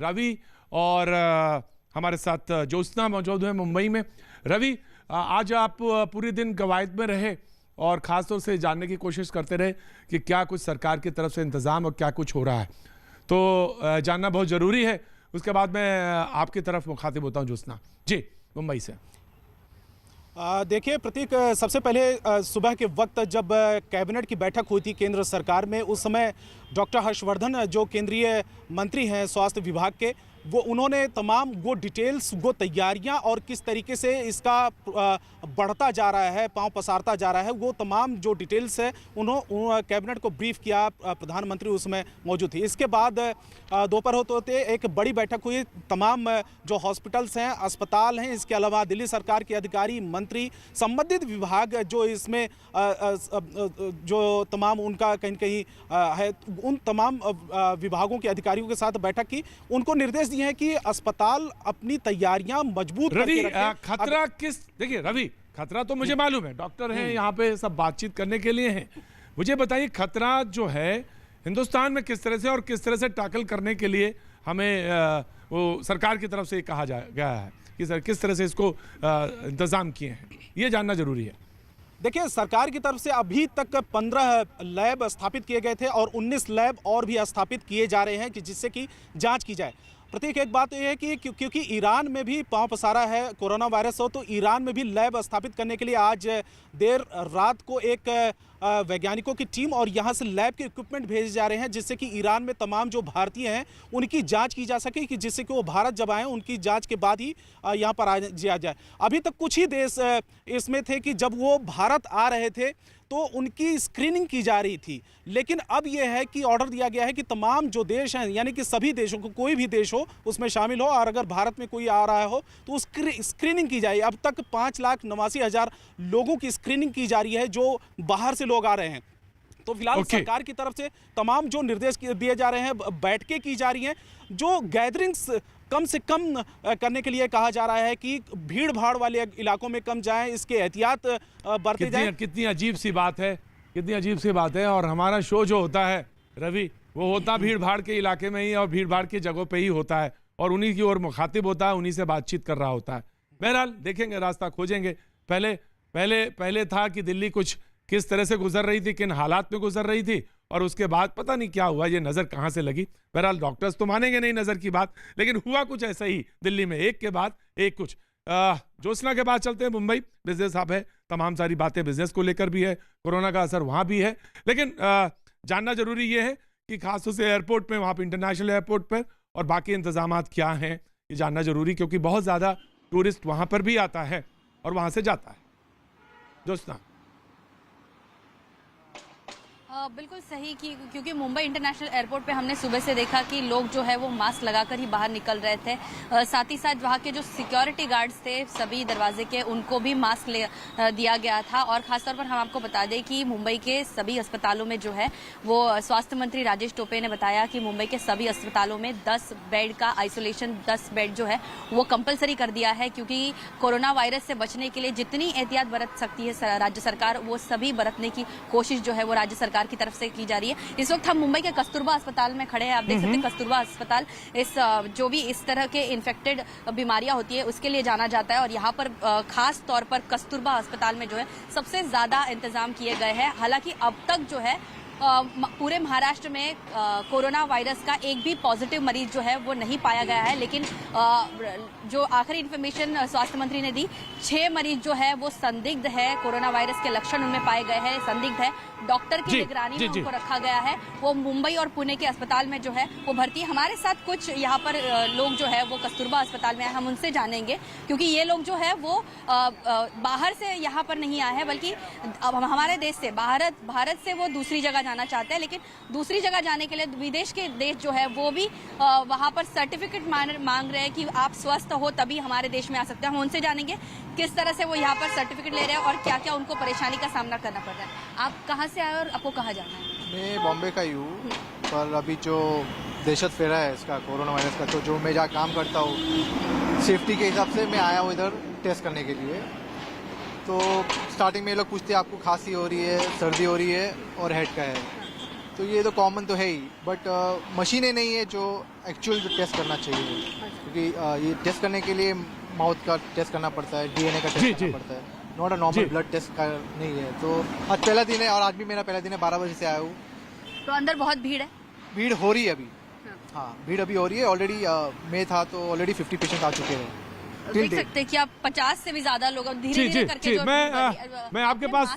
रवि और हमारे साथ ज्योत्सना मौजूद है मुंबई में। रवि, आज आप पूरे दिन कवायद में रहे और ख़ासतौर से जानने की कोशिश करते रहे कि क्या कुछ सरकार की तरफ से इंतज़ाम और क्या कुछ हो रहा है, तो जानना बहुत ज़रूरी है। उसके बाद मैं आपकी तरफ मुखातिब होता हूँ ज्योत्सना जी, मुंबई से। देखिए प्रतीक, सबसे पहले सुबह के वक्त जब कैबिनेट की बैठक हुई थी केंद्र सरकार में, उस समय डॉक्टर हर्षवर्धन जो केंद्रीय मंत्री हैं स्वास्थ्य विभाग के, वो उन्होंने तमाम वो डिटेल्स, वो तैयारियां और किस तरीके से इसका बढ़ता जा रहा है, पांव पसारता जा रहा है, वो तमाम जो डिटेल्स है उन्होंने कैबिनेट को ब्रीफ किया। प्रधानमंत्री उसमें मौजूद थी। इसके बाद दोपहर होते होते एक बड़ी बैठक हुई। तमाम जो हॉस्पिटल्स हैं, अस्पताल हैं, इसके अलावा दिल्ली सरकार के अधिकारी, मंत्री, संबंधित विभाग जो इसमें जो तमाम उनका कहीं कहीं है, उन तमाम विभागों के अधिकारियों के साथ बैठक की। उनको निर्देश दिए हैं कि अस्पताल अपनी तैयारियां मजबूत करके रखें। खतरा किस, देखिए रवि, खतरा तो मुझे मालूम है, डॉक्टर हैं यहाँ पे, सब बातचीत करने के लिए हैं। मुझे बताइए खतरा जो है हिंदुस्तान में किस तरह से और किस तरह से टैकल करने के लिए हमें वो सरकार की तरफ से कहा गया है कि सर किस तरह से इसको इंतजाम किए हैं, ये जानना जरूरी है। देखिए, सरकार की तरफ से अभी तक 15 लैब स्थापित किए गए थे और 19 लैब और भी स्थापित किए जा रहे हैं कि जिससे कि जांच की जाए। प्रतीक, एक बात यह है कि क्योंकि ईरान में भी पांव पसारा है कोरोना वायरस हो, तो ईरान में भी लैब स्थापित करने के लिए आज देर रात को एक वैज्ञानिकों की टीम और यहां से लैब के इक्विपमेंट भेजे जा रहे हैं, जिससे कि ईरान में तमाम जो भारतीय हैं उनकी जांच की जा सके, कि जिससे कि वो भारत जब आए उनकी जांच के बाद ही यहां पर आ जाए। अभी तक कुछ ही देश इसमें थे कि जब वो भारत आ रहे थे तो उनकी स्क्रीनिंग की जा रही थी, लेकिन अब यह है कि ऑर्डर दिया गया है कि तमाम जो देश हैं, यानी कि सभी देशों को, कोई भी देश हो उसमें शामिल हो, और अगर भारत में कोई आ रहा हो तो उसकी स्क्रीनिंग की जाए। अब तक 5,89,000 लोगों की स्क्रीनिंग की जा रही है जो बाहर से लोग आ रहे हैं। तो फिलहाल सरकार की तरफ से तमाम जो निर्देश दिए जा रहे हैं, बैठकें की जा रही हैं, जो गैदरिंग्स कम से कम करने के लिए कहा जा रहा है कि भीड़ भाड़ वाले इलाकों में कम जाएं, इसके एहतियात बरते जाएं। कितनी अजीब सी बात है, कितनी अजीब सी बात है। और हमारा शो जो होता है रवि, वो होता भीड़ भाड़ के इलाके में ही और भीड़ भाड़ की जगहों पे ही होता है और उन्हीं की ओर मुखातिब होता है, उन्हीं से बातचीत कर रहा होता है। बहरहाल देखेंगे, रास्ता खोजेंगे। पहले था कि दिल्ली कुछ किस तरह से गुजर रही थी, किन हालात में गुजर रही थी, और उसके बाद पता नहीं क्या हुआ, ये नजर कहां से लगी। बहरहाल डॉक्टर्स तो मानेंगे नहीं नजर की बात, लेकिन हुआ कुछ ऐसा ही दिल्ली में, एक के बाद एक कुछ। ज्योत्सना के बाद चलते हैं मुंबई, बिजनेस हब है, तमाम सारी बातें बिजनेस को लेकर भी है, कोरोना का असर वहां भी है, लेकिन जानना जरूरी ये है कि खासतौर से एयरपोर्ट पे, वहां पर इंटरनेशनल एयरपोर्ट पर और बाकी इंतजाम क्या हैं, ये जानना जरूरी, क्योंकि बहुत ज्यादा टूरिस्ट वहां पर भी आता है और वहां से जाता है। ज्योत्सना, बिल्कुल सही, क्योंकि मुंबई इंटरनेशनल एयरपोर्ट पे हमने सुबह से देखा कि लोग जो है वो मास्क लगाकर ही बाहर निकल रहे थे। साथ ही साथ वहाँ के जो सिक्योरिटी गार्ड्स थे सभी दरवाजे के, उनको भी मास्क दिया गया था। और खासतौर पर हम आपको बता दें कि मुंबई के सभी अस्पतालों में जो है वो स्वास्थ्य मंत्री राजेश टोपे ने बताया कि मुंबई के सभी अस्पतालों में 10 बेड का आइसोलेशन, 10 बेड जो है वो कंपलसरी कर दिया है, क्योंकि कोरोना वायरस से बचने के लिए जितनी एहतियात बरत सकती है राज्य सरकार, वो सभी बरतने की कोशिश जो है वो राज्य सरकार की तरफ से की जा रही है। इस वक्त हम मुंबई के कस्तूरबा अस्पताल में खड़े हैं। आप देख सकते हैं कस्तूरबा अस्पताल इस जो भी इस तरह के इन्फेक्टेड बीमारियां होती है उसके लिए जाना जाता है, और यहाँ पर खास तौर पर कस्तूरबा अस्पताल में जो है सबसे ज्यादा इंतजाम किए गए हैं। हालांकि अब तक जो है पूरे महाराष्ट्र में कोरोना वायरस का एक भी पॉजिटिव मरीज जो है वो नहीं पाया गया है, लेकिन जो आखिरी इन्फॉर्मेशन स्वास्थ्य मंत्री ने दी, 6 मरीज जो है वो संदिग्ध है, कोरोना वायरस के लक्षण उनमें पाए गए हैं, संदिग्ध है, डॉक्टर की निगरानी में उनको रखा गया है। वो मुंबई और पुणे के अस्पताल में जो है वो भर्ती है। हमारे साथ कुछ यहाँ पर लोग जो है वो कस्तूरबा अस्पताल में आए, हम उनसे जानेंगे, क्योंकि ये लोग जो है वो बाहर से यहाँ पर नहीं आए हैं, बल्कि हमारे देश से, भारत से वो दूसरी जगह जाना चाहते हैं, लेकिन दूसरी जगह जाने के लिए विदेश के देश जो है वो भी वहां पर सर्टिफिकेट मांग रहे हैं कि आप स्वस्थ हो तभी हमारे देश में आ सकते हैं। हम उनसे जानेंगे किस तरह से वो यहाँ पर सर्टिफिकेट ले रहे हैं और क्या क्या उनको परेशानी का सामना करना पड़ रहा है। आप कहाँ से आए और आपको कहाँ जाना है? मैं बॉम्बे का ही हूँ, पर अभी जो दहशत फैला है इसका कोरोना वायरस का, तो जो मैं जहाँ काम करता हूँ सेफ्टी के हिसाब से मैं आया हूँ इधर टेस्ट करने के लिए। तो स्टार्टिंग में ये लोग पूछते हैं आपको खांसी हो रही है, सर्दी हो रही है और हेड का है, तो ये तो कॉमन तो है ही, बट मशीनें नहीं है जो एक्चुअल टेस्ट करना चाहिए, क्योंकि ये टेस्ट करने के लिए माउथ का टेस्ट करना पड़ता है, डीएनए का टेस्ट जी, करना जी। पड़ता है, not a normal blood test का नहीं है। तो आज पहला दिन है और आज भी मेरा पहला दिन है, 12 बजे से आया हूँ। तो अंदर बहुत भीड़ है। भीड़ हो रही है अभी, हाँ भीड़ अभी हो रही है। ऑलरेडी मैं था तो ऑलरेडी 50 पेशेंट आ चुके हैं। देख सकते हैं कि आप 50 से भी ज्यादा लोग धीरे जी जी धीरे करके जी जो मैं आपके पास